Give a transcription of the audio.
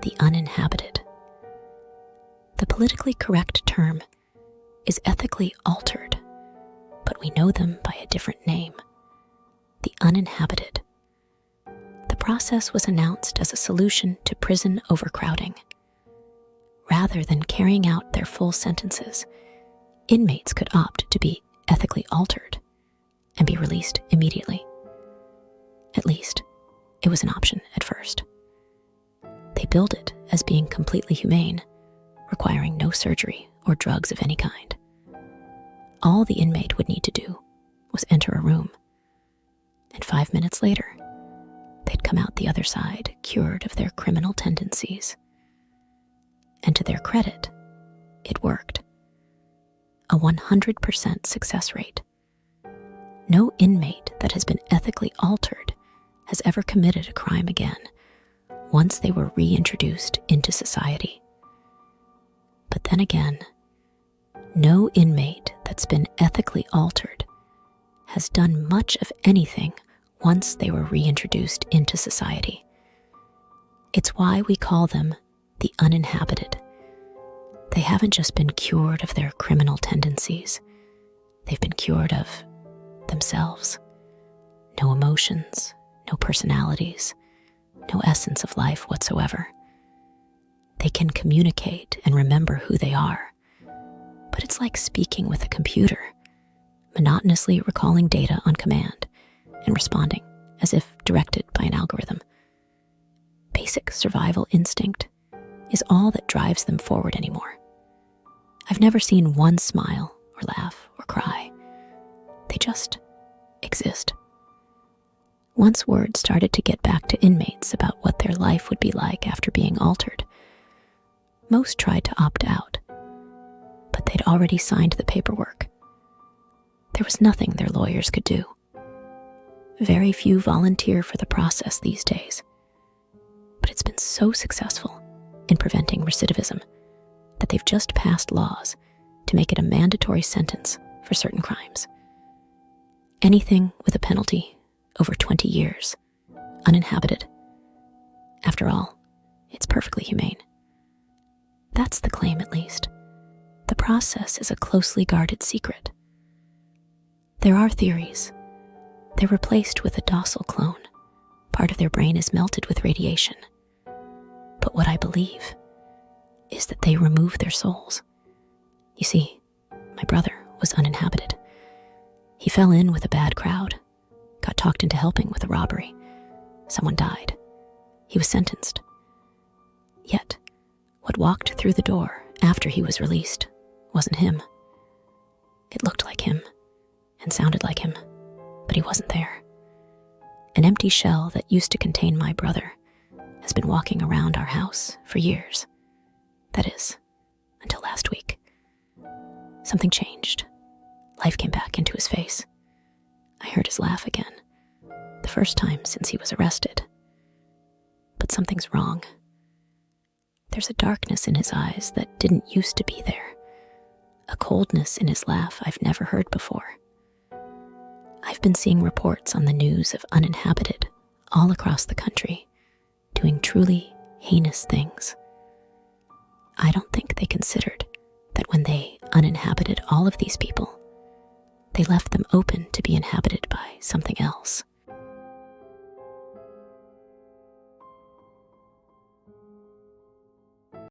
the uninhabited. The politically correct term is ethically altered, but we know them by a different name, the uninhabited. The process was announced as a solution to prison overcrowding. Rather than carrying out their full sentences, inmates could opt to be ethically altered and be released immediately. At least, it was an option at first. They billed it as being completely humane, requiring no surgery or drugs of any kind. All the inmate would need to do was enter a room, and 5 minutes later, they'd come out the other side cured of their criminal tendencies. And to their credit, it worked. A 100% success rate. No inmate that has been ethically altered has ever committed a crime again once they were reintroduced into society. But then again, no inmate that's been ethically altered has done much of anything once they were reintroduced into society. It's why we call them the uninhabited. They haven't just been cured of their criminal tendencies, they've been cured of themselves. No emotions, no personalities, no essence of life whatsoever. They can communicate and remember who they are, but it's like speaking with a computer, monotonously recalling data on command and responding as if directed by an algorithm. Basic survival instinct is all that drives them forward anymore. I've never seen one smile or laugh or cry. They just exist. Once word started to get back to inmates about what their life would be like after being altered, most tried to opt out, but they'd already signed the paperwork. There was nothing their lawyers could do. Very few volunteer for the process these days, but it's been so successful in preventing recidivism that they've just passed laws to make it a mandatory sentence for certain crimes. Anything with a penalty over 20 years, uninhabited. After all, it's perfectly humane. That's the claim, at least. The process is a closely guarded secret. There are theories. They're replaced with a docile clone. Part of their brain is melted with radiation. But what I believe is that they remove their souls. You see, my brother was uninhabited. He fell in with a bad crowd, got talked into helping with a robbery. Someone died. He was sentenced. Yet, what walked through the door after he was released wasn't him. It looked like him and sounded like him, but he wasn't there. An empty shell that used to contain my brother has been walking around our house for years. That is, until last week. Something changed. Life came back into his face. I heard his laugh again, the first time since he was arrested. But something's wrong. There's a darkness in his eyes that didn't used to be there, a coldness in his laugh I've never heard before. I've been seeing reports on the news of uninhabited all across the country, doing truly heinous things. I don't think they considered that when they uninhabited all of these people, they left them open to be inhabited by something else.